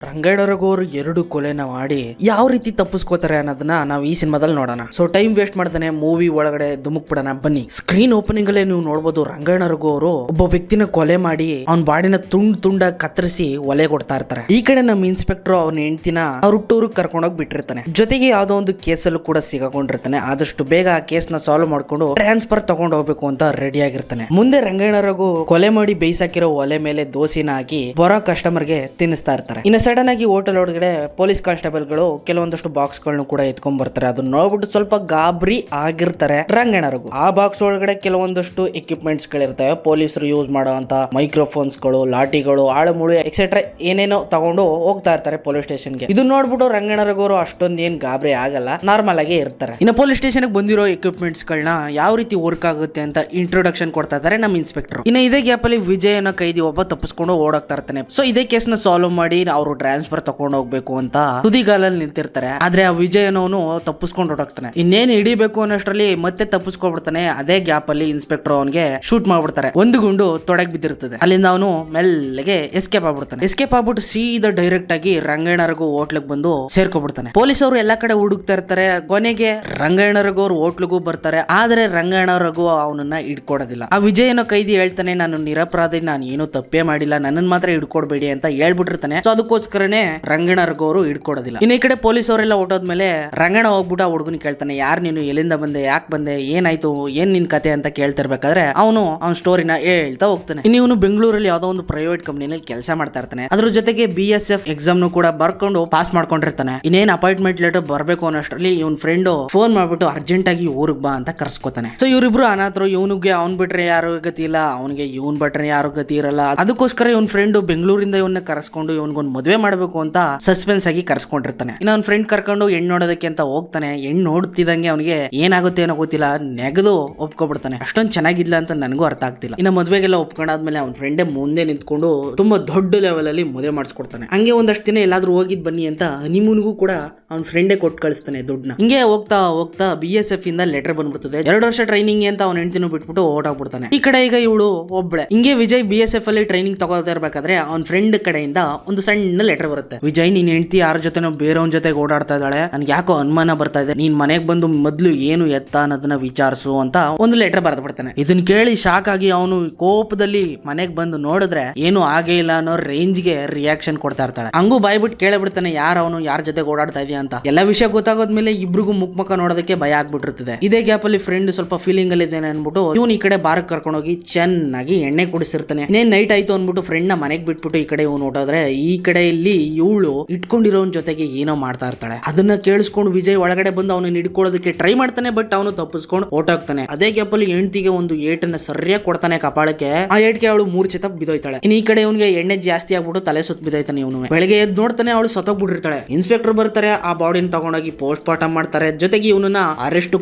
ರಂಗಣ್ಣರಗು ಅವರು 2 ಕೊಲೆನ ಮಾಡಿ ಯಾವ ರೀತಿ ತಪ್ಪಿಸ್ಕೋತಾರೆ ಅನ್ನೋದನ್ನ ನಾವು ಈ ಸಿನಿಮಾದಲ್ಲಿ ನೋಡೋಣ. ಸೊ ಟೈಮ್ ವೇಸ್ಟ್ ಮಾಡ್ತಾನೆ ಮೂವಿ ಒಳಗಡೆ ಧುಮುಕ್ ಬಿಡೋಣ ಬನ್ನಿ. ಸ್ಕ್ರೀನ್ ಓಪನಿಂಗ್ ಅಲ್ಲೇ ನೀವು ನೋಡಬಹುದು ರಂಗಣ್ಣರಗು ಅವರು ಒಬ್ಬ ವ್ಯಕ್ತಿನ ಕೊಲೆ ಮಾಡಿ ಅವ್ನ ಬಾಡಿನ ತುಂಡಾಗಿ ಕತ್ತರಿಸಿ ಒಲೆ ಕೊಡ್ತಾ ಇರ್ತಾರೆ. ಈ ಕಡೆ ನಮ್ಮ ಇನ್ಸ್ಪೆಕ್ಟರ್ ಅವ್ನ ಹೆಂಡತಿನ ಅವ್ರ ಹುಟ್ಟೂರಿಗೆ ಕರ್ಕೊಂಡೋಗಿ ಬಿಟ್ಟಿರ್ತಾನೆ. ಜೊತೆಗೆ ಯಾವ್ದೋ ಒಂದು ಕೇಸಲ್ಲೂ ಕೂಡ ಸಿಗಾಕೊಂಡಿರ್ತಾನೆ. ಆದಷ್ಟು ಬೇಗ ಆ ಕೇಸ್ ನ ಸಾಲ್ವ್ ಮಾಡ್ಕೊಂಡು ಟ್ರಾನ್ಸ್ಫರ್ ತಗೊಂಡು ಹೋಗ್ಬೇಕು ಅಂತ ರೆಡಿ ಆಗಿರ್ತಾನೆ. ಮುಂದೆ ರಂಗಣ್ಣರಗು ಕೊಲೆ ಮಾಡಿ ಬೇಯಿಸಾಕಿರೋ ಒಲೆ ಮೇಲೆ ದೋಸೆನ ಹಾಕಿ ಬರೋ ಕಸ್ಟಮರ್ಗೆ ತಿನ್ನಿಸ್ತಾ ಇರ್ತಾರೆ. ಇನ್ನು ಸಡನ್ ಆಗಿ ಹೋಟೆಲ್ ಒಳಗಡೆ ಪೊಲೀಸ್ ಕಾನ್ಸ್ಟೇಬಲ್ ಗಳು ಕೆಲವೊಂದಷ್ಟು ಬಾಕ್ಸ್ ಗಳನ್ನು ಕೂಡ ಎತ್ಕೊಂಡ್ ಬರ್ತಾರೆ. ಅದನ್ನ ನೋಡ್ಬಿಟ್ಟು ಸ್ವಲ್ಪ ಗಾಬರಿ ಆಗಿರ್ತಾರೆ ರಂಗಣ್ಣರಗು. ಆ ಬಾಕ್ಸ್ ಒಳಗಡೆ ಕೆಲವೊಂದಷ್ಟು ಎಕ್ವಿಪ್ಮೆಂಟ್ಸ್ ಗಳಿರ್ತವೆ. ಪೊಲೀಸರು ಯೂಸ್ ಮಾಡುವಂತ ಮೈಕ್ರೋಫೋನ್ಸ್ ಗಳು, ಲಾಠಿಗಳು, ಆಳುಮುಳು ಎಕ್ಸೆಟ್ರಾ ಏನೇನೋ ತಗೊಂಡು ಹೋಗ್ತಾ ಇರ್ತಾರೆ ಪೊಲೀಸ್ ಸ್ಟೇಷನ್ ಗೆ. ಇದು ನೋಡ್ಬಿಟ್ಟು ರಂಗಣ್ಣರಗು ಅವರು ಅಷ್ಟೊಂದು ಏನ್ ಗಾಬರಿ ಆಗಲ್ಲ, ನಾರ್ಮಲ್ ಆಗಿ ಇರ್ತಾರೆ. ಇನ್ನು ಪೊಲೀಸ್ ಸ್ಟೇಷನ್ ಬಂದಿರೋ ಎಕ್ವಿಪ್ಮೆಂಟ್ಸ್ ಗಳನ್ನ ಯಾವ ರೀತಿ ವರ್ಕ್ ಆಗುತ್ತೆ ಅಂತ ಇಂಟ್ರೊಡಕ್ಷನ್ ಕೊಡ್ತಾ ಇದ್ದಾರೆ ನಮ್ಮ ಇನ್ಸ್ಪೆಕ್ಟರ್. ಇನ್ನು ಇದೇ ಗ್ಯಾಪ್ ಅಲ್ಲಿ ವಿಜಯ್ ಅನ್ನೋ ಕೈದಿ ಒಬ್ಬ ತಪ್ಪಿಸ್ಕೊಂಡು ಓಡಾಗ್ತಾ ಇರ್ತಾನೆ. ಸೊ ಇದೇ ಕೇಸ್ ನ ಸಾಲ್ವ್ ಮಾಡಿ ಅವರು ಟ್ರಾನ್ಸ್ಫರ್ ತಗೊಂಡು ಹೋಗ್ಬೇಕು ಅಂತ ತುದಿಗಾಲಲ್ಲಿ ನಿಂತಿರ್ತಾರೆ. ಆದ್ರೆ ಆ ವಿಜಯನವನು ತಪ್ಪಿಸ್ಕೊಂಡು ಹೊರಟಾಗ್ತಾನೆ. ಇನ್ನೇನು ಹಿಡಿಬೇಕು ಅನ್ನೋಷ್ಟರಲ್ಲಿ ಮತ್ತೆ ತಪ್ಪಿಸ್ಕೊಂಡ್ಬಿಡ್ತಾನೆ. ಅದೇ ಗ್ಯಾಪ್ ಅಲ್ಲಿ ಇನ್ಸ್ಪೆಕ್ಟರ್ ಅವನಿಗೆ ಶೂಟ್ ಮಾಡ್ಬಿಡ್ತಾರೆ. ಒಂದು ಗುಂಡು ತೊಡಗ್ ಬಿದ್ದಿರ್ತದೆ. ಅಲ್ಲಿಂದ ಅವನು ಮೆಲ್ಲಗೆ ಎಸ್ಕೇಪ್ ಆಗ್ಬಿಡ್ತಾನೆ. ಎಸ್ಕೇಪ್ ಆಗ್ಬಿಟ್ಟು ಸೀದಾ ಡೈರೆಕ್ಟ್ ಆಗಿ ರಂಗಣ್ಣರಗು ಹೋಟ್ಲಿಗೆ ಬಂದು ಸೇರ್ಕೊಬಿಡ್ತಾನೆ. ಪೊಲೀಸ್ ಅವರು ಎಲ್ಲಾ ಕಡೆ ಹುಡುಕ್ತಾ ಇರ್ತಾರೆ. ಕೊನೆಗೆ ರಂಗಣ್ಣರಗು ಅವ್ರು ಹೋಟ್ಲಿಗೂ ಬರ್ತಾರೆ. ಆದ್ರೆ ರಂಗಣ್ಣರಗು ಅವನನ್ನ ಹಿಡ್ಕೊಡೋದಿಲ್ಲ. ಆ ವಿಜಯನ ಕೈದಿ ಹೇಳ್ತಾನೆ, ನಾನು ನಿರಪರಾಧಿ, ನಾನು ಏನು ತಪ್ಪೇ ಮಾಡಿಲ್ಲ, ನನ್ನನ್ ಮಾತ್ರ ಹಿಡ್ಕೊಡ್ಬೇಡಿ ಅಂತ ಹೇಳ್ಬಿಟ್ಟಿರ್ತಾನೆ. ಸೊ ಅದಕ್ಕೋಸ್ಕರನೇ ರಂಗಣ್ಣರಗು ಅವರು ಹಿಡ್ಕೊಡೋದಿಲ್ಲ. ಇನ್ನು ಈ ಕಡೆ ಪೊಲೀಸ್ ಅವರೆಲ್ಲ ಹೊಟ್ಟೋದ್ಮೇಲೆ ರಂಗಣ್ಣ ಹೋಗ್ಬಿಟ್ಟು ಆ ಹುಡುಗನ ಕೇಳ್ತಾನೆ, ಯಾರು ನೀನು, ಎಲ್ಲಿಂದ ಬಂದೆ, ಯಾಕೆ ಬಂದೆ, ಏನಾಯ್ತು, ಏನ್ ನಿನ್ ಕತೆ ಅಂತ ಕೇಳ್ತಿರ್ಬೇಕಾದ್ರೆ ಅವನು ಅವ್ನ ಸ್ಟೋರಿನ ಹೇಳ್ತಾ ಹೋಗ್ತಾನೆ. ಇನ್ನು ಇವನು ಬೆಂಗಳೂರಲ್ಲಿ ಯಾವ್ದೋ ಒಂದು ಪ್ರೈವೇಟ್ ಕಂಪನಿನಲ್ಲಿ ಕೆಲಸ ಮಾಡ್ತಾ ಇರ್ತಾನೆ. ಅದ್ರ ಜೊತೆಗೆ BSF ಎಕ್ಸಾಮ್ ಕೂಡ ಬರ್ಕೊಂಡು ಪಾಸ್ ಮಾಡ್ಕೊಂಡಿರ್ತಾನೆ. ಇನ್ನೇನ್ ಅಪಾಯಿಂಟ್ಮೆಂಟ್ ಲೆಟರ್ ಬರ್ಬೇಕು ಅನ್ನೋಷ್ಟರಲ್ಲಿ ಇವನ್ ಫ್ರೆಂಡ್ ಫೋನ್ ಮಾಡ್ಬಿಟ್ಟು ಅರ್ಜೆಂಟ್ ಆಗಿ ಊರಿಗೆ ಬಾ ಅಂತ ಕರ್ಸ್ಕೊತಾನೆ. ಸೊ ಇವರಿಬ್ರು ಅನಾಥರು. ಇವನಿಗೆ ಅವ್ನ್ ಬಿಟ್ರೆ ಯಾರು ಗತಿ ಇಲ್ಲ, ಅವನಿಗೆ ಇವನ್ ಬಿಟ್ರೆ ಯಾರು ಗತಿ ಇರಲ್ಲ. ಅದಕ್ಕೋಸ್ಕರ ಇವನ್ ಫ್ರೆಂಡ್ ಬೆಂಗಳೂರಿಂದ ಇವನ್ನ ಕರ್ಸ್ಕೊಂಡು ಇವನ್ಗೊಂದು ಮದುವೆ ಮಾಡಬೇಕು ಅಂತ ಸಸ್ಪೆನ್ಸ್ ಆಗಿ ಕರ್ಸ್ಕೊಂಡಿರ್ತಾನೆ. ಇನ್ನು ಅವ್ನ ಫ್ರೆಂಡ್ ಕರ್ಕೊಂಡು ಹೆಣ್ಣು ನೋಡೋದಕ್ಕೆ ಅಂತ ಹೋಗ್ತಾನೆ. ಹೆಣ್ಣು ನೋಡ್ತಿದಂಗೆ ಅವನಿಗೆ ಏನಾಗುತ್ತೆ ಏನೋ ಗೊತ್ತಿಲ್ಲ, ನೆಗದು ಒಪ್ಕೊಬಿಡ್ತಾನೆ. ಅಷ್ಟೊಂದು ಚೆನ್ನಾಗಿಲ್ಲ ಅಂತ ನನಗೂ ಅರ್ಥ ಆಗ್ತಿಲ್ಲ. ಇನ್ನು ಮದುವೆಗೆಲ್ಲ ಒಪ್ಕೊಂಡಾದ್ಮೇಲೆ ಅವ್ನ ಫ್ರೆಂಡೇ ಮುಂದೆ ನಿಂತ್ಕೊಂಡು ತುಂಬಾ ದೊಡ್ಡ ಲೆವೆಲ್ ಅಲ್ಲಿ ಮದುವೆ ಮಾಡಿಸ್ಕೊಡ್ತಾನೆ. ಹಂಗೆ ಒಂದಷ್ಟು ದಿನ ಎಲ್ಲಾದ್ರೂ ಹೋಗಿದ್ ಬನ್ನಿ ಅಂತ ಹನಿಮೂನ್ಗೂ ಕೂಡ ಅವ್ನ ಫ್ರೆಂಡೇ ಕೊಟ್ಟು ಕಳಿಸ್ತಾನೆ ದುಡ್ಡನ್ನ. ಹಿಂಗೆ ಹೋಗ್ತಾ ಹೋಗ್ತಾ BSF ಇಂದ ಲೆಟರ್ ಬಂದ್ಬಿಡ್ತದೆ. 2 ವರ್ಷ ಟ್ರೈನಿಂಗ್ ಅಂತ ಅವ್ನ ಹೆಂಡತಿನೂ ಬಿಟ್ಬಿಟ್ಟು ಓಡಾಗ್ಬಿಡ್ತಾನೆ. ಈ ಕಡೆ ಈಗ ಇವಳು ಒಬ್ಳೆ. ಹಿಂಗೆ ವಿಜಯ್ BSF ಅಲ್ಲಿ ಟ್ರೈನಿಂಗ್ ತಗೋತಾ ಇರ್ಬೇಕಾದ್ರೆ ಅವ್ನ ಫ್ರೆಂಡ್ ಕಡೆಯಿಂದ ಒಂದು ಸಣ್ಣ ಲೆಟರ್ ಬರುತ್ತೆ. ವಿಜಯ್, ನೀನ್ ಹೆಂಡತಿ ಯಾರ ಜೊತೆನೋ ಬೇರೆಯವನ್ ಜೊತೆಗೆ ಓಡಾಡ್ತಾ ಇದ್ದಾಳೆ, ನನ್ಗೆ ಯಾಕೋ ಅನುಮಾನ ಬರ್ತಾ ಇದೆ, ನೀನ್ ಮನೆಗ್ ಬಂದು ಮೊದ್ಲು ಏನು ಎತ್ತ ಅನ್ನೋದನ್ನ ವಿಚಾರಿಸು ಅಂತ ಒಂದು ಲೆಟರ್ ಬರ್ದ್ ಬಿಡ್ತಾನೆ. ಇದನ್ನ ಕೇಳಿ ಶಾಕ್ ಆಗಿ ಅವನು ಕೋಪದಲ್ಲಿ ಮನೆಗ್ ಬಂದು ನೋಡಿದ್ರೆ ಏನು ಆಗೇ ಇಲ್ಲ ಅನ್ನೋ ರೇಂಜ್ಗೆ ರಿಯಾಕ್ಷನ್ ಕೊಡ್ತಾ ಇರ್ತಾಳೆ. ಹಂಗೂ ಬಾಯ್ಬಿಟ್ಟು ಕೇಳಬಿಡ್ತಾನೆ, ಯಾರ ಅವನು, ಯಾರ ಜೊತೆಗೆ ಓಡಾಡ್ತಾ ಇದೆಯಾ ಅಂತ. ಎಲ್ಲ ವಿಷಯ ಗೊತ್ತಾಗೋದ್ಮೇಲೆ ಇಬ್ರಿಗೂ ಮುಖ ನೋಡೋದಕ್ಕೆ ಭಯ ಆಗ್ಬಿಟ್ಟಿರ್ತದೆ. ಇದೇ ಗ್ಯಾಪ್ ಅಲ್ಲಿ ಫ್ರೆಂಡ್ ಸ್ವಲ್ಪ ಫೀಲಿಂಗ್ ಅಲ್ಲಿ ಇದ್ದೇನೆ ಅನ್ಬಿಟ್ಟು ಇವನು ಈ ಕಡೆ ಬಾರ್ಕ್ ಕರ್ಕೊಂಡೋಗಿ ಚೆನ್ನಾಗಿ ಎಣ್ಣೆ ಕುಡಿಸಿರ್ತಾನೆ. ಇನ್ನೇನ್ ನೈಟ್ ಆಯ್ತು ಅನ್ಬಿಟ್ಟು ಫ್ರೆಂಡ್ ನ ಮನೆಗ್ ಬಿಟ್ಬಿಟ್ಟು ಈ ಕಡೆ ಇವನು ಹೊಟ್ಟೋದ್ರೆ, ಈ ಕಡೆ ಇಲ್ಲಿ ಇವಳು ಇಟ್ಕೊಂಡಿರೋನ್ ಜೊತೆಗೆ ಏನೋ ಮಾಡ್ತಾ ಇರ್ತಾಳೆ. ಅದನ್ನ ಕೇಳಿಸ್ಕೊಂಡು ವಿಜಯ್ ಒಳಗಡೆ ಬಂದು ಅವನು ಹಿಡ್ಕೊಳ್ಳೋದಕ್ಕೆ ಟ್ರೈ ಮಾಡ್ತಾನೆ. ಬಟ್ ಅವನು ತಪ್ಪಿಸ್ಕೊಂಡು ಹೊರಟೋಗ್ತಾನೆ. ಅದೇ ಗ್ಯಾಪ್ ಅಲ್ಲಿ ಹೆಂಡತಿಗೆ ಒಂದು ಏಟನ್ನ ಸರಿಯಾಗಿ ಕೊಡ್ತಾನೆ ಕಪಾಳಕ್ಕೆ. ಆ ಏಟ್ಗೆ ಅವಳು ಮೂರ್ಛಿತ ಬಿದ್ದೋಯ್ತಾಳೆ. ಇನ್ನು ಈ ಕಡೆ ಇವನಿಗೆ ಎಣ್ಣೆ ಜಾಸ್ತಿ ಆಗ್ಬಿಟ್ಟು ತಲೆ ಸುತ್ತ ಬಿದ್ದೋಯ್ತಾನೆ. ಇವನು ಬೆಳಗ್ಗೆ ಎದ್ದು ನೋಡ್ತಾನೆ, ಅವಳು ಸತ್ತೋಗ್ಬಿಟ್ಟಿರ್ತಾಳೆ. ಇನ್ಸ್ಪೆಕ್ಟರ್ ಬರ್ತಾರೆ, ಆ ಬಾಡಿನ ತಗೊಂಡೋಗಿ ಪೋಸ್ಟ್ ಮಾರ್ಟಮ್ ಮಾಡ್ತಾರೆ. ಜೊತೆಗೆ ಇವನನ್ನ ಅರೆಸ್ಟ್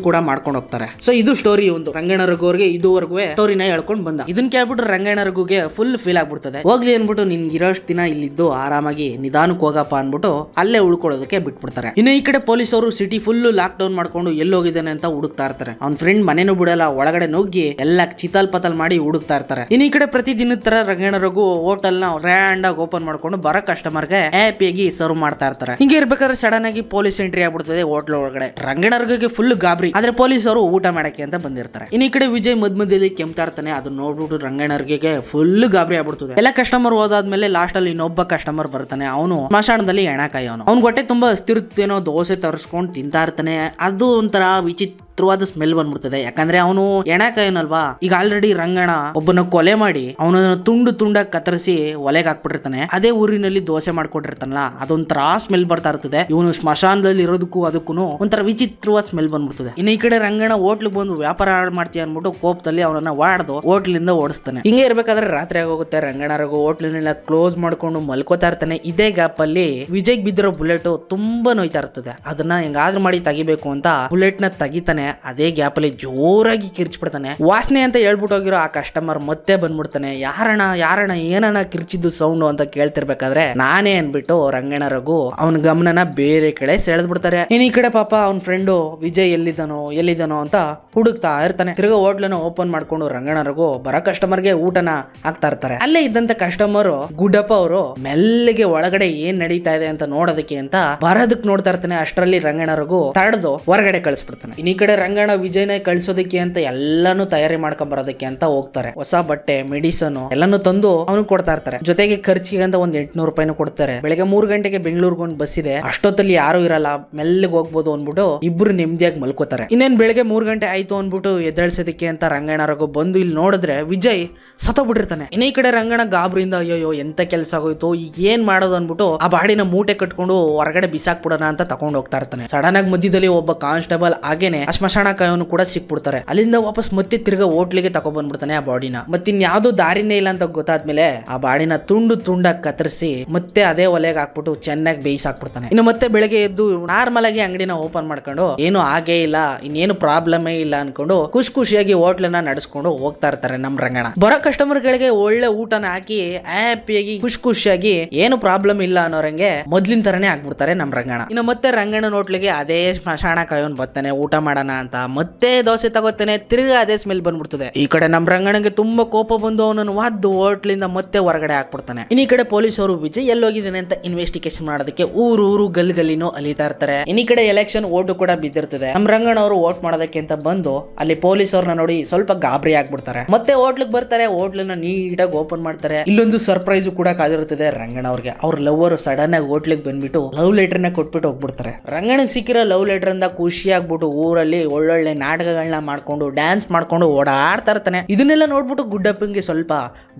ಕೂಡ ಮಾಡ್ಕೊಂಡು ಹೋಗ್ತಾರೆ. ಸೊ ಇದು ಸ್ಟೋರಿ. ಒಂದು ರಂಗಣ್ಣರಗು ಅವ್ರಿಗೆ ಇದುವರೆಗೂ ಸ್ಟೋರಿನ ಹೇಳ್ಕೊಂಡು ಬಂದ. ಇದನ್ನ ಕೇಳ್ಬಿಟ್ಟು ರಂಗಣ್ಣರಗುಗೆ ಫುಲ್ ಫೀಲ್ ಆಗ್ಬಿಡ್ತದೆ. ಹೋಗ್ಲಿ ಅನ್ಬಿಟ್ಟು ನಿನ್ಗೆ ಇರೋಷ್ಟು ದಿನ ಇಲ್ಲಿದ್ದು ಆರಾಮಾಗಿ ನಿಧಾನಕ್ಕೆ ಹೋಗಪ್ಪ ಅನ್ಬಿಟ್ಟು ಅಲ್ಲೇ ಉಳ್ಕೊಳ್ಳೋದಕ್ಕೆ ಬಿಟ್ಬಿಡ್ತಾರೆ. ಇನ್ನು ಈ ಕಡೆ ಪೊಲೀಸ್ ಅವರು ಸಿಟಿ ಫುಲ್ ಲಾಕ್ ಡೌನ್ ಮಾಡ್ಕೊಂಡು ಎಲ್ಲಿ ಹೋಗಿದ್ದಾನೆ ಅಂತ ಹುಡುಕ್ತಾ ಇರ್ತಾರೆ. ಅವ್ನ ಫ್ರೆಂಡ್ ಮನೇನು ಬಿಡಲ್ಲ, ಒಳಗಡೆ ನುಗ್ಗಿ ಎಲ್ಲ ಚಿತಾಲ್ ಪತಲ್ ಮಾಡಿ ಹುಡುಕ್ತಾ ಇರ್ತಾರೆ. ಇನ್ನು ಈ ಕಡೆ ಪ್ರತಿದಿನದ ತರ ರಂಗಣ್ಣರಗು ಹೋಟೆಲ್ ನ ರ್ಯಾಂಡ್ ಆಗಿ ಓಪನ್ ಮಾಡ್ಕೊಂಡು ಬರೋ ಕಸ್ಟಮರ್ಗೆ ಹ್ಯಾಪಿಯಾಗಿ ಸರ್ವ್ ಮಾಡ್ತಾ ಇರ್ತಾರೆ. ಹಿಂಗೆ ಇರ್ಬೇಕಾದ್ರೆ ಸಡನ್ ಆಗಿ ಪೊಲೀಸ್ ಎಂಟ್ರಿ ಆಗ್ಬಿಡ್ತದೆ ಹೋಟ್ಲ್ ಒಳಗಡೆ. ರಂಗಣ್ಣರಗೆ ಫುಲ್ ಗಾಬರಿ. ಆದ್ರೆ ಪೊಲೀಸ್ ಅವರು ಊಟ ಮಾಡಕ್ಕೆ ಅಂತ ಬಂದಿರ್ತಾರೆ. ಇನ್ನು ಈ ಕಡೆ ವಿಜಯ್ ಮಧ್ಯದಲ್ಲಿ ಕೆಮ್ತಾ ಇರ್ತಾನೆ. ಅದನ್ನ ನೋಡ್ಬಿಟ್ಟು ರಂಗಣ್ಣರಗೆ ಫುಲ್ ಗಾಬರಿ ಆಗ್ಬಿಡ್ತದೆ. ಎಲ್ಲ ಕಸ್ಟಮರ್ ಹೋದಾದ್ಮೇಲೆ ಲಾಸ್ಟ್ ಅಲ್ಲಿ ಇನ್ನೊಬ್ಬ ಕಸ್ಟಮರ್ ಬರ್ತಾನೆ. ಅವನು ಸ್ಮಶಾನದಲ್ಲಿ ಎಣಕಾಯಿ. ಅವನು ಹೊಟ್ಟೆ ತುಂಬಾ ಅಸ್ತಿರುತ್ತೇನೋ ದೋಸೆ ತರಿಸ್ಕೊಂಡು ತಿಂತಾ ಇರ್ತಾನೆ. ಅದು ಒಂಥರ ವಿಚಿತ್ರವಾದ ಸ್ಮೆಲ್ ಬಂದ್ಬಿಡ್ತದೆ. ಯಾಕಂದ್ರೆ ಅವನು ಎಣಕಾಯನಲ್ವಾ. ಈಗ ಆಲ್ರೆಡಿ ರಂಗಣ್ಣ ಒಬ್ಬನ ಕೊಲೆ ಮಾಡಿ ಅವನನ್ನ ತುಂಡಾಗಿ ಕತ್ತರಿಸಿ ಒಲೆಗೆ ಹಾಕ್ಬಿಟ್ಟಿರ್ತಾನೆ. ಅದೇ ಊರಿನಲ್ಲಿ ದೋಸೆ ಮಾಡ್ಕೊಟ್ಟಿರ್ತಾನಲ್ಲ, ಅದೊಂಥರ ಸ್ಮೆಲ್ ಬರ್ತಾ ಇರ್ತದೆ. ಇವನು ಸ್ಮಶಾನದಲ್ಲಿ ಇರೋದಕ್ಕೂ ಅದಕ್ಕೂ ಒಂಥರ ವಿಚಿತ್ರವಾದ ಸ್ಮೆಲ್ ಬಂದ್ಬಿಡ್ತದೆ. ಇನ್ನು ಈ ಕಡೆ ರಂಗಣ್ಣ ಹೋಟ್ಲಿಗೆ ಬಂದು ವ್ಯಾಪಾರ ಮಾಡ್ತೀಯ ಅನ್ಬಿಟ್ಟು ಕೋಪದಲ್ಲಿ ಅವನನ್ನ ವಾಡ್ದು ಹೋಟ್ಲಿಂದ ಓಡಿಸ್ತಾನೆ. ಹಿಂಗೆ ಇರ್ಬೇಕಾದ್ರೆ ರಾತ್ರಿ ಆಗೋಗುತ್ತೆ. ರಂಗಣ್ಣರಗು ಹೋಟ್ಲಿನೆಲ್ಲ ಕ್ಲೋಸ್ ಮಾಡ್ಕೊಂಡು ಮಲ್ಕೋತಾ ಇರ್ತಾನೆ. ಇದೇ ಗ್ಯಾಪ್ ಅಲ್ಲಿ ವಿಜಯ್ ಬಿದ್ದಿರೋ ಬುಲೆಟ್ ತುಂಬಾ ನೋಯ್ತಾ ಇರ್ತದೆ. ಅದನ್ನ ಹೆಂಗಾದ್ರೂ ಮಾಡಿ ತೆಗಿಬೇಕು ಅಂತ ಬುಲೆಟ್ ನ ತೆಗಿತಾನೆ. ಅದೇ ಗ್ಯಾಪ್ ಅಲ್ಲಿ ಜೋರಾಗಿ ಕಿರ್ಚ್ಬಿಡ್ತಾನೆ. ವಾಸನೆ ಅಂತ ಹೇಳ್ಬಿಟ್ಟು ಹೋಗಿರೋ ಆ ಕಸ್ಟಮರ್ ಮತ್ತೆ ಬಂದ್ಬಿಡ್ತಾನೆ. ಯಾರಣ್ಣ ಏನಣ್ಣ ಕಿರ್ಚಿದ್ದು ಸೌಂಡ್ ಅಂತ ಕೇಳ್ತಿರ್ಬೇಕಾದ್ರೆ ನಾನೇ ಅನ್ಬಿಟ್ಟು ರಂಗಣ್ಣ ರಘು ಅವನ ಗಮನನ ಬೇರೆ ಕಡೆ ಸೆಳೆದ್ ಬಿಡ್ತಾರೆ. ಇನ್ ಈ ಕಡೆ ಪಾಪ ಅವ್ನ ಫ್ರೆಂಡು ವಿಜಯ್ ಎಲ್ಲಿದ್ದಾನೋ ಅಂತ ಹುಡುಕ್ತಾ ಇರ್ತಾನೆ. ತಿರ್ಗಾ ಹೋಟ್ಲನ್ನ ಓಪನ್ ಮಾಡ್ಕೊಂಡು ರಂಗಣ್ಣ ರಘು ಬರೋ ಕಸ್ಟಮರ್ಗೆ ಊಟನ ಹಾಕ್ತಾ ಇರ್ತಾರೆ. ಅಲ್ಲೇ ಇದ್ದಂತ ಕಸ್ಟಮರ್ ಗುಡ್ಡಪ್ಪ ಅವರು ಮೆಲ್ಲಿಗೆ ಒಳಗಡೆ ಏನ್ ನಡೀತಾ ಇದೆ ಅಂತ ನೋಡೋದಕ್ಕೆ ಅಂತ ಬರೋದಕ್ ನೋಡ್ತಾ ಇರ್ತಾನೆ. ಅಷ್ಟರಲ್ಲಿ ರಂಗಣ್ಣ ರಘು ತಡೆದು ಹೊರಗಡೆ ಕಳಿಸ್ಬಿಡ್ತಾನೆ. ಇನ್ ಈ ಕಡೆ ರಂಗಣ್ಣ ವಿಜಯ್ನ ಕಳ್ಸೋದಕ್ಕೆ ಅಂತ ಎಲ್ಲಾನು ತಯಾರಿ ಮಾಡ್ಕೊಂಡ್ ಬರೋದಕ್ಕೆ ಅಂತ ಹೋಗ್ತಾರೆ. ಹೊಸ ಬಟ್ಟೆ, ಮೆಡಿಸನ್ ಎಲ್ಲಾನು ತಂದು ಅವನು ಕೊಡ್ತಾ ಇರ್ತಾರೆ. ಜೊತೆಗೆ ಖರ್ಚಿಗೆ ಅಂತ ಒಂದ್ 800 ರೂಪಾಯಿನೂ ಕೊಡ್ತಾರೆ. ಬೆಳಗ್ಗೆ 3 ಗಂಟೆಗೆ ಬೆಂಗಳೂರಿಗೆ ಒಂದು ಬಸ್ ಇದೆ. ಅಷ್ಟೊತ್ತಲ್ಲಿ ಯಾರು ಇರಲ್ಲ, ಮೆಲ್ಲಿಗೆ ಹೋಗ್ಬೋದು ಅನ್ಬಿಟ್ಟು ಇಬ್ರು ನೆಮ್ಮದಿಯಾಗಿ ಮಲ್ಕೋತಾರೆ. ಇನ್ನೇನ್ ಬೆಳಗ್ಗೆ 3 ಗಂಟೆ ಆಯ್ತು ಅನ್ಬಿಟ್ಟು ಎದ್ದೇಳ್ಸೋದಕ್ಕೆ ಅಂತ ರಂಗಣ್ಣ ರಘು ಬಂದು ಇಲ್ಲಿ ನೋಡಿದ್ರೆ ವಿಜಯ್ ಸತ್ತೋಗ್ಬಿಟ್ಟಿರ್ತಾನೆ. ಇನ್ನ ಈ ಕಡೆ ರಂಗಣ್ಣ ಗಾಬರಿಯಿಂದ ಅಯ್ಯೋ ಎಂತ ಕೆಲಸ ಆಗೋಯ್ತು, ಈಗ ಏನ್ ಮಾಡೋದು ಅನ್ಬಿಟ್ಟು ಆ ಬಾಡಿನ ಮೂಟೆ ಕಟ್ಕೊಂಡು ಹೊರಗಡೆ ಬಿಸಾಕ್ಬಿಡೋಣ ಅಂತ ತಗೊಂಡ್ ಹೋಗ್ತಾ ಇರ್ತಾನೆ. ಸಡನ್ ಆಗಿ ಮಧ್ಯದಲ್ಲಿ ಒಬ್ಬ ಕಾನ್ಸ್ಟೇಬಲ್ ಹಾಗೇನೆ ಸ್ಮಶಾನ ಕಾಯೋನು ಕೂಡ ಸಿಕ್ಬಿಡ್ತಾರೆ. ಅಲ್ಲಿಂದ ವಾಪಸ್ ಮತ್ತೆ ತಿರ್ಗಾ ಹೋಟ್ಲಿಗೆ ತಗೊಂಡ್ ಬಂದ್ಬಿಡ್ತಾನೆ ಆ ಬಾಡಿನ. ಮತ್ತಿನ್ ಯಾವ್ದು ದಾರಿನೇ ಇಲ್ಲ ಅಂತ ಗೊತ್ತಾದ್ಮೇಲೆ ಆ ಬಾಡಿನ ತುಂಡಾಗಿ ಕತ್ತರಿಸಿ ಮತ್ತೆ ಅದೇ ಒಲೆಗೆ ಹಾಕ್ಬಿಟ್ಟು ಚೆನ್ನಾಗಿ ಬೇಯಿಸಾಕ್ಬಿಡ್ತಾನೆ. ಇನ್ನು ಮತ್ತೆ ಬೆಳಗ್ಗೆ ಎದ್ದು ನಾರ್ಮಲ್ ಆಗಿ ಅಂಗಡಿನ ಓಪನ್ ಮಾಡ್ಕೊಂಡು ಏನು ಆಗೇ ಇಲ್ಲ, ಇನ್ನೇನು ಪ್ರಾಬ್ಲಮೇ ಇಲ್ಲ ಅನ್ಕೊಂಡು ಖುಷಿಯಾಗಿ ಹೋಟ್ಲನ್ನ ನಡೆಸ್ಕೊಂಡು ಹೋಗ್ತಾ ಇರ್ತಾರೆ ನಮ್ ರಂಗಣ್ಣ. ಬರೋ ಕಸ್ಟಮರ್ ಗಳಿಗೆ ಒಳ್ಳೆ ಊಟನ ಹಾಕಿ ಹ್ಯಾಪಿಯಾಗಿ ಖುಷಿಯಾಗಿ ಏನು ಪ್ರಾಬ್ಲಮ್ ಇಲ್ಲ ಅನ್ನೋರಂಗೆ ಮೊದ್ಲಿನ ತರನೇ ಆಗ್ಬಿಡ್ತಾರೆ ನಮ್ ರಂಗಣ್ಣ. ಇನ್ನು ಮತ್ತೆ ರಂಗಣ್ಣನ ಹೋಟ್ಲಿಗೆ ಅದೇ ಸ್ಮಶಾನ ಕಾಯೋನ್ ಬರ್ತಾನೆ ಊಟ ಮಾಡೋಣ ಅಂತ. ಮತ್ತೆ ದೋಸೆ ತಗೋತಾನೆ, ತಿರ್ಗಾ ಅದೇ ಸ್ಮೆಲ್ ಬಂದ್ಬಿಡ್ತದೆ. ಈ ಕಡೆ ನಮ್ ರಂಗಣ್ಣಗೆ ತುಂಬಾ ಕೋಪ ಬಂದು ಅವನನ್ನು ವಾದ್ದು ಹೋಟ್ಲಿಂದ ಮತ್ತೆ ಹೊರಗಡೆ ಹಾಕ್ಬಿಡ್ತಾನೆ. ಇನ್ನು ಈ ಕಡೆ ಪೊಲೀಸ್ ಅವರು ವಿಜಯ್ ಎಲ್ಲೋಗಿದ್ದಾನೆ ಅಂತ ಇನ್ವೆಸ್ಟಿಗೇಷನ್ ಮಾಡೋದಕ್ಕೆ ಊರು ಗಲ್ಲಿನೂ ಅಲಿತಾ ಇರ್ತಾರೆ. ಇನ್ನು ಈ ಕಡೆ ಎಲೆಕ್ಷನ್ ಓಟು ಕೂಡ ಬಿದ್ದಿರ್ತದೆ. ನಮ್ ರಂಗಣ್ಣ ಅವರು ವೋಟ್ ಮಾಡೋದಕ್ಕೆ ಅಂತ ಬಂದು ಅಲ್ಲಿ ಪೊಲೀಸ್ ಅವ್ರನ್ನ ನೋಡಿ ಸ್ವಲ್ಪ ಗಾಬರಿ ಆಗ್ಬಿಡ್ತಾರೆ. ಮತ್ತೆ ಹೋಟ್ಲಿಗೆ ಬರ್ತಾರೆ, ಹೋಟ್ಲನ್ನ ನೀಟಾಗಿ ಓಪನ್ ಮಾಡ್ತಾರೆ. ಇಲ್ಲೊಂದು ಸರ್ಪ್ರೈಸ್ ಕೂಡ ಕಾದಿರುತ್ತದೆ ರಂಗಣ್ಣ ಅವ್ರಿಗೆ. ಅವ್ರ ಲವರ್ ಸಡನ್ ಆಗಿ ಹೋಟ್ಲಿಗೆ ಬಂದ್ಬಿಟ್ಟು ಲವ್ ಲೆಟರ್ ನ ಕೊಟ್ಬಿಟ್ಟು ಹೋಗ್ಬಿಡ್ತಾರೆ. ರಂಗಣ್ಣಗೆ ಸಿಕ್ಕಿರೋ ಲವ್ ಲೆಟರ್ ಇಂದ ಖುಷಿ ಆಗ್ಬಿಟ್ಟು ಊರಲ್ಲಿ ಒಳ್ಳೊಳ್ಳೆ ನಾಟಕಗಳನ್ನ ಮಾಡ್ಕೊಂಡು ಡ್ಯಾನ್ಸ್ ಮಾಡ್ಕೊಂಡು ಓಡಾಡ್ತಾ ಇರ್ತಾನೆ. ಇದನ್ನೆಲ್ಲ ನೋಡ್ಬಿಟ್ಟು ಗುಡ್ಡಪ್ಪಂಗೆ ಸ್ವಲ್ಪ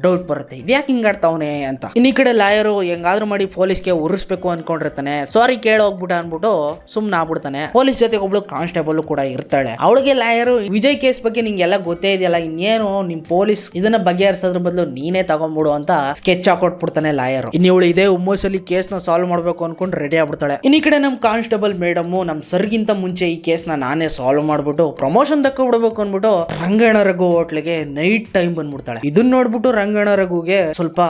ಡೌಟ್ ಬರುತ್ತೆ, ಇದ್ಯಾಕೆ ಹಿಂಗಾಡ್ತಾವನೆ ಅಂತ. ಇನ್ನೀ ಕಡೆ ಲಾಯರು ಹೆಂಗಾದ್ರೂ ಮಾಡಿ ಪೊಲೀಸ್ಗೆ ಉರಿಸ್ಬೇಕು ಅನ್ಕೊಂಡಿರ್ತಾನೆ. ಸಾರಿ ಕೇಳ ಹೋಗ್ಬಿಟ್ಟ ಅನ್ಬಿಟ್ಟು ಸುಮ್ನ ಆಗ್ಬಿಡ್ತಾನೆ. ಪೊಲೀಸ್ ಜೊತೆಗೆ ಒಬ್ಳು ಕಾನ್ಸ್ಟೇಬಲ್ ಕೂಡ ಇರ್ತಾಳೆ. ಅವಳಿಗೆ ಲಾಯರು ವಿಜಯ್ ಕೇಸ್ ಬಗ್ಗೆ ನಿಂಗೆಲ್ಲ ಗೊತ್ತೇ ಇದೆಯಲ್ಲ, ಇನ್ನೇನು ನಿಮ್ ಪೊಲೀಸ್ ಇದನ್ನ ಬಗೆಹರಿಸೋದ್ರ ಬದಲು ನೀನೇ ತಗೊಂಡ್ಬಿಡು ಅಂತ ಸ್ಕೆಚ್ ಹಾಕೊಟ್ಬಿಡ್ತಾನೆ ಲಾಯರು. ಇನ್ನು ಇವಳು ಇದೇ ಹುಮ್ಮಸ್ಸಲ್ಲಿ ಕೇಸ್ ನ ಸಾಲ್ವ್ ಮಾಡ್ಬೇಕು ಅನ್ಕೊಂಡು ರೆಡಿ ಆಗ್ಬಿಡ್ತಾಳೆ. ಇನ್ನೀ ಕಡೆ ನಮ್ ಕಾನ್ಸ್ಟೇಬಲ್ ಮೇಡಮ್ ನಮ್ ಸರ್ಗಿಂತ ಮುಂಚೆ ಈ ಕೇಸ್ ನಾನೇ ಸಾಲ್ವ್ ಮಾಡ್ಬಿಟ್ಟು ಪ್ರಮೋಷನ್ ದಕ್ಕ ಬಿಡ್ಬೇಕು ಅನ್ಬಿಟ್ಟು ರಂಗಣ್ಣ ರಘು ಹೋಟ್ಲಿಗೆ ನೈಟ್ ಟೈಮ್ ಬಂದ್ಬಿಡ್ತಾಳೆ. ಇದನ್ನ ನೋಡ್ಬಿಟ್ಟು ರಂಗಣ್ಣ ರಘುಗೆ ಸ್ವಲ್ಪ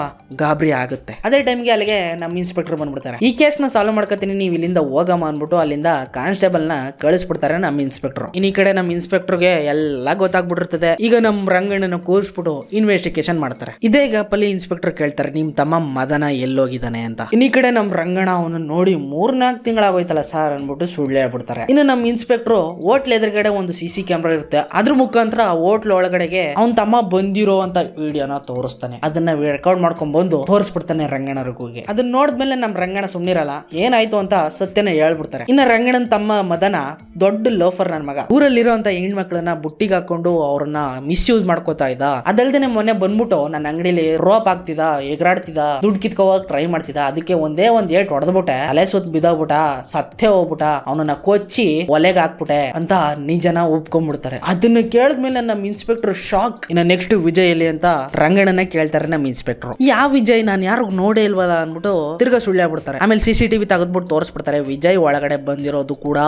ಗಾಬರಿ ಆಗುತ್ತೆ. ಅದೇ ಟೈಮ್ಗೆ ಅಲ್ಲಿಗೆ ನಮ್ ಇನ್ಸ್ಪೆಕ್ಟರ್ ಬಂದ್ಬಿಡ್ತಾರೆ. ಈ ಕೇಸ್ ನ ಸಾಲ್ವ್ ಮಾಡ್ಕೊತೀನಿ, ನೀವು ಇಲ್ಲಿಂದ ಹೋಗಮ್ಮ ಅನ್ಬಿಟ್ಟು ಅಲ್ಲಿಂದ ಕಾನ್ಸ್ಟೇಬಲ್ ನ ಕಳಿಸ್ಬಿಡ್ತಾರೆ ನಮ್ ಇನ್ಸ್ಪೆಕ್ಟರ್. ಈ ಕಡೆ ನಮ್ ಇನ್ಸ್ಪೆಕ್ಟರ್ಗೆ ಎಲ್ಲ ಗೊತ್ತಾಗ್ಬಿಟ್ಟಿರ್ತದೆ. ಈಗ ನಮ್ ರಂಗಣ್ಣನ ಕೂರಿಸ್ಬಿಟ್ಟು ಇನ್ವೆಸ್ಟಿಗೇಷನ್ ಮಾಡ್ತಾರೆ. ಇದೇ ಗ್ಯಾಪಲ್ಲಿ ಇನ್ಸ್ಪೆಕ್ಟರ್ ಕೇಳ್ತಾರೆ, ನಿಮ್ ತಮ್ಮ ಮದನ ಎಲ್ಲೋಗಿದ್ದಾನೆ ಅಂತ. ಈ ಕಡೆ ನಮ್ ರಂಗಣ್ಣ ಅವನು ನೋಡಿ 3-4 ತಿಂಗಳಾಗೋಯ್ತಲ್ಲ ಸರ್ ಅನ್ಬಿಟ್ಟು ಸುಳ್ಳು ಹೇಳ್ಬಿಡ್ತಾರೆ. ಇನ್ನು ನಮ್ ಇನ್ಸ್ಪೆಕ್ಟರ್ ಹೋಟ್ಲ್ ಎದುರುಗಡೆ ಒಂದು CC ಕ್ಯಾಮ್ರಾ ಇರುತ್ತೆ, ಅದ್ರ ಮುಖಾಂತರ ಹೋಟ್ಲ್ ಒಳಗಡೆಗೆ ಅವನ್ ತಮ್ಮ ಬಂದಿರೋ ಅಂತ ವಿಡಿಯೋನ ತೋರಿಸ್ತಾನೆ. ಅದನ್ನ ರೆಕಾರ್ಡ್ ಮಾಡ್ಕೊಂಡ್ ಬಂದು ತೋರಿಸ್ಬಿಡ್ತಾನೆ ರಂಗಣ್ಣ ರಘುಗೆ. ಅದನ್ನ ನೋಡಿದ್ಮೇಲೆ ನಮ್ ರಂಗಣ್ಣ ಸುಮ್ನಿರಲ್ಲ, ಏನಾಯ್ತು ಅಂತ ಸತ್ಯನ ಹೇಳ್ಬಿಡ್ತಾರೆ. ಇನ್ನ ರಂಗಣ್ಣನ ತಮ್ಮ ಮದನ ದೊಡ್ಡ ಲೋಫರ್ ನನ್ ಮಗ, ಊರಲ್ಲಿರೋ ಅಂತ ಹೆಣ್ಮಕ್ಳನ್ನ ಬುಟ್ಟಿಗೆ ಹಾಕೊಂಡು ಅವ್ರನ್ನ ಮಿಸ್ಯೂಸ್ ಮಾಡ್ಕೋತಾ ಇದ್ದ. ಅದಲ್ದೇನೆ ಮೊನ್ನೆ ಬಂದ್ಬಿಟ್ಟು ನನ್ನ ಅಂಗಡಿಲಿ ರೋಪ್ ಆಗ್ತಿದ, ಎಗರಾಡ್ತಿದ, ದುಡ್ಡು ಕಿತ್ಕೋವಾಗ ಟ್ರೈ ಮಾಡ್ತಿದ್ದ. ಅದಕ್ಕೆ ಒಂದೇ ಒಂದ್ ಏಟ್ ಹೊಡೆದ್ಬಿಟ್ಟೆ, ತಲೆ ಸುತ್ತ ಬಿದ್ದೋಗ್ಬಿಟ್ಟ, ಸತ್ಯ ಹೋಗ್ಬಿಟ್ಟ, ಅವನನ್ನ ಕೊಚ್ಚಿ ಒಲೆಗೆ ಹಾಕ್ಬಿಟ್ಟೆ ಅಂತ ನಿಜನ ಒಪ್ಕೊಂಡ್ಬಿಡ್ತಾರೆ. ಅದನ್ನ ಕೇಳಿದ್ಮೇಲೆ ನಮ್ ಇನ್ಸ್ಪೆಕ್ಟರ್ ಶಾಕ್. ಇನ್ನ ನೆಕ್ಸ್ಟ್ ವಿಜಯ್ ಎಲ್ಲಿ ಅಂತ ರಂಗಣ್ಣನ ಕೇಳ್ತಾರೆ ನಮ್ ಇನ್ಸ್ಪೆಕ್ಟರ್. ಯಾವ ವಿಜಯ್, ನಾನು ಯಾರು ನೋಡೇ ಇಲ್ವಲ್ಲ ಅನ್ಬಿಟ್ಟು ತಿರ್ಗಾ ಸುಳ್ಳು ಹೇಳ್ಬಿಡ್ತಾರೆ. ಆಮೇಲೆ CCTV ತೆಗೆದ್ಬಿಟ್ಟು ತೋರಿಸ್ಬಿಡ್ತಾರೆ. ವಿಜಯ್ ಒಳಗಡೆ ಬಂದಿರೋದು ಕೂಡ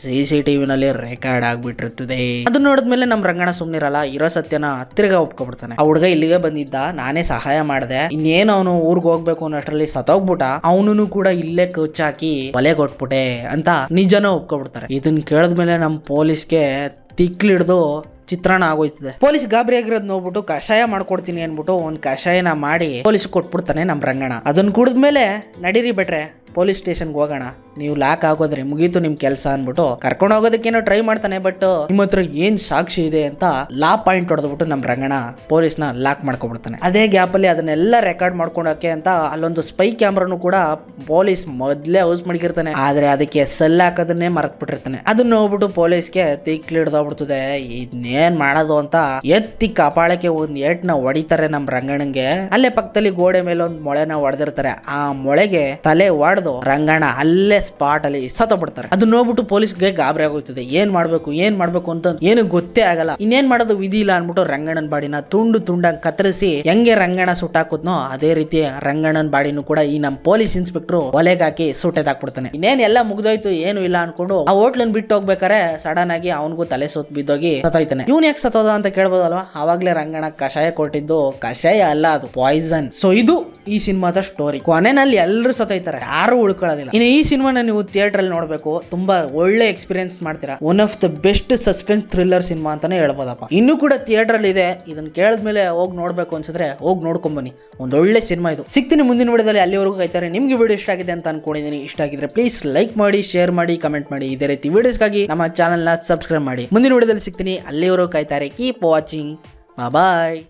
CCTV ನಲ್ಲಿ ರೆಕಾರ್ಡ್ ಆಗ್ಬಿಟ್ಟಿರ್ತದೆ. ಅದನ್ನ ನೋಡಿದ್ಮೇಲೆ ನಮ್ ರಂಗಣ್ಣ ಸುಮ್ನಿರಲ್ಲ, ಇರೋ ಸತ್ಯನ ತಿರ್ಗಾ ಒಪ್ಕೊಬಿಡ್ತಾನೆ. ಆ ಹುಡುಗ ಇಲ್ಲಿಗೆ ಬಂದಿದ್ದ, ನಾನೇ ಸಹಾಯ ಮಾಡಿದೆ, ಇನ್ನೇನು ಅವನು ಊರ್ಗ್ ಹೋಗ್ಬೇಕು ಅನ್ನೋಷ್ಟ್ರಲ್ಲಿ ಸತ್ತೋಗ್ಬಿಟ್ಟ, ಅವನು ಕೂಡ ಇಲ್ಲೇ ಕಚ್ಚಾಕಿ ಕೊಲೆಗೊಟ್ಬಿಟ್ಟೆ ಅಂತ ನಿಜನ ಒಪ್ಕೊಬಿಡ್ತಾರೆ. ಇದನ್ನ ಕೇಳಿದ್ಮೇಲೆ ನಮ್ ಪೊಲೀಸ್ಗೆ ತಿಕ್ಲಿಡ್ದು ಚಿತ್ರಾನ್ನ ಆಗೋಯ್ತದೆ. ಪೊಲೀಸ್ ಗಾಬರಿ ಆಗಿರೋದ್ ನೋಡ್ಬಿಟ್ಟು ಕಷಾಯ ಮಾಡ್ಕೊಡ್ತೀನಿ ಅನ್ಬಿಟ್ಟು ಒಂದ್ ಕಷಾಯನ ಮಾಡಿ ಪೊಲೀಸ್ ಕೊಟ್ಬಿಡ್ತಾನೆ ನಮ್ ರಂಗಣ್ಣ. ಅದನ್ನ ಕುಡಿದ್ಮೇಲೆ ನಡೀರಿ ಬೆಟ್ರೆ ಪೊಲೀಸ್ ಸ್ಟೇಷನ್ಗೆ ಹೋಗೋಣ, ನೀವು ಲಾಕ್ ಆಗೋದ್ರಿ ಮುಗೀತು ನಿಮ್ ಕೆಲಸ ಅನ್ಬಿಟ್ಟು ಕರ್ಕೊಂಡು ಹೋಗೋದಕ್ಕೇನೋ ಟ್ರೈ ಮಾಡ್ತಾನೆ. ಬಟ್ ನಿಮ್ಮ ಹತ್ರ ಏನ್ ಸಾಕ್ಷಿ ಇದೆ ಅಂತ ಲಾ ಪಾಯಿಂಟ್ ಹೊಡೆದ್ಬಿಟ್ಟು ನಮ್ ರಂಗಣ್ಣ ಪೊಲೀಸ್ನ ಲಾಕ್ ಮಾಡ್ಕೊಬಿಡ್ತಾನೆ. ಅದೇ ಗ್ಯಾಪ್ ಅಲ್ಲಿ ಅದನ್ನೆಲ್ಲ ರೆಕಾರ್ಡ್ ಮಾಡ್ಕೊಳಕ್ಕೆ ಅಂತ ಅಲ್ಲೊಂದು ಸ್ಪೈ ಕ್ಯಾಮ್ರಾನು ಕೂಡ ಪೊಲೀಸ್ ಮೊದ್ಲೇ ಯೂಸ್ ಮಾಡಿರ್ತಾನೆ. ಆದ್ರೆ ಅದಕ್ಕೆ ಸೆಲ್ ಹಾಕೋದನ್ನೇ ಮರೆತ್ ಬಿಟ್ಟಿರ್ತಾನೆ. ಅದನ್ನ ನೋಡ್ಬಿಟ್ಟು ಪೊಲೀಸ್ಗೆ ತಿಕ್ಲಿಡ್ದೋಗ್ಬಿಡ್ತದೆ. ಇದನ್ನೇನ್ ಮಾಡೋದು ಅಂತ ಎತ್ತಿ ಕಪಾಳಕ್ಕೆ ಒಂದ್ ಏಟ್ನ ಹೊಡಿತಾರೆ ನಮ್ ರಂಗಣ್ಣಂಗೆ. ಅಲ್ಲೇ ಪಕ್ಕದಲ್ಲಿ ಗೋಡೆ ಮೇಲೆ ಒಂದ್ ಮೊಳೆನ ಹೊಡೆದಿರ್ತಾರೆ. ಆ ಮೊಳೆಗೆ ತಲೆ ಹೊಡೆದು ರಂಗಣ್ಣ ಅಲ್ಲೇ ಸ್ಪಾಟ್ ಅಲ್ಲಿ ಸತ್ತೋಗ್ಬಿಡ್ತಾರೆ. ಅದನ್ನ ನೋಡ್ಬಿಟ್ಟು ಪೊಲೀಸ್ಗೆ ಗಾಬರಿ ಆಗೋಗ್ತದೆ. ಏನ್ ಮಾಡ್ಬೇಕು ಅಂತ ಏನು ಗೊತ್ತೇ ಆಗಲ್ಲ. ಇನ್ನೇನ್ ಮಾಡೋದು ವಿಧಿ ಇಲ್ಲ ಅನ್ಬಿಟ್ಟು ರಂಗಣ್ಣನ ಬಾಡಿನ ತುಂಡು ತುಂಡಾಗಿ ಕತ್ತರಿಸಿ ಹೆಂಗೆ ರಂಗಣ್ಣ ಸುಟ್ಟಾಕುದ್ನೋ ಅದೇ ರೀತಿ ರಂಗಣ್ಣನ ಬಾಡಿನೂ ಕೂಡ ಈ ನಮ್ಮ ಪೊಲೀಸ್ ಇನ್ಸ್ಪೆಕ್ಟರ್ ಒಲೆಗೆ ಹಾಕಿ ಸುಟ್ಟೆದಾಕ್ಬಿಡ್ತಾನೆ. ಇನ್ನೇನ್ ಎಲ್ಲ ಮುಗ್ದೋಯ್ತು ಏನು ಇಲ್ಲ ಅನ್ಕೊಂಡು ಆ ಹೋಟ್ಲನ್ ಬಿಟ್ಟು ಹೋಗ್ಬೇಕಾರೆ ಸಡನ್ ಆಗಿ ಅವನಿಗೂ ತಲೆ ಸೋತ್ ಬಿದ್ದೋಗಿ ಸತ್ತೋಯ್ತಾನೆ. ಇವ್ನು ಯಾಕೆ ಸತ್ತೋದ ಅಂತ ಕೇಳ್ಬೋದಲ್ವಾ? ಅವಾಗ್ಲೇ ರಂಗಣ್ಣ ಕಷಾಯ ಕೊಟ್ಟಿದ್ದು ಕಷಾಯ ಅಲ್ಲ, ಅದು ಪಾಯ್ಸನ್. ಸೊ ಇದು ಈ ಸಿನಿಮಾದ ಸ್ಟೋರಿ. ಕೊನೆನಲ್ಲಿ ಎಲ್ಲರೂ ಸತ್ತೋಯ್ತಾರೆ, ಯಾರು ಉಳ್ಕೊಳ್ಳೋದಿಲ್ಲ. ಇನ್ನು ಈ ಸಿನಿಮಾನ ನೀವು ಥಿಯೇಟರ್ ಅಲ್ಲಿ ನೋಡ್ಬೇಕು, ತುಂಬಾ ಒಳ್ಳೆ ಎಕ್ಸ್ಪೀರಿಯನ್ಸ್ ಮಾಡ್ತೀರಾ. One of the best suspense thriller cinema ಅಂತಾನೆ ಹೇಳ್ಬೋದಪ್ಪ. ಇನ್ನೂ ಕೂಡ ಥಿಯೇಟರ್ ಅಲ್ಲಿ ಇದೆ, ಇದನ್ನ ಕೇಳಿದ್ಮೇಲೆ ಹೋಗಿ ನೋಡ್ಬೇಕು ಅನ್ಸಿದ್ರೆ ಹೋಗಿ ನೋಡ್ಕೊಂಬನ್ನಿ. ಒಂದು ಒಳ್ಳೆ ಸಿನಿಮಾ ಇದು. ಸಿಗ್ತೀನಿ ಮುಂದಿನ ವಿಡಿಯೋದಲ್ಲಿ. ಅಲ್ಲಿವರೆಗೂ ಕಾಯ್ತಾರೆ. ನಿಮ್ಗೆ ವಿಡಿಯೋ ಇಷ್ಟ ಆಗಿದೆ ಅಂತ ಅನ್ಕೊಂಡಿದ್ದೀನಿ. ಇಷ್ಟ ಆಗಿದ್ರೆ ಪ್ಲೀಸ್ ಲೈಕ್ ಮಾಡಿ, ಶೇರ್ ಮಾಡಿ, ಕಮೆಂಟ್ ಮಾಡಿ. ಇದೇ ರೀತಿ ವಿಡಿಯೋಸ್ಗಾಗಿ ನಮ್ಮ ಚಾನಲ್ನ ಸಬ್ಸ್ಕ್ರೈಬ್ ಮಾಡಿ. ಮುಂದಿನ ವಿಡಿಯೋದಲ್ಲಿ ಸಿಗ್ತೀನಿ. ಅಲ್ಲಿವರೆಗೂ ಕಾಯ್ತಾರೆ. Keep watching. ಬಾಯ್.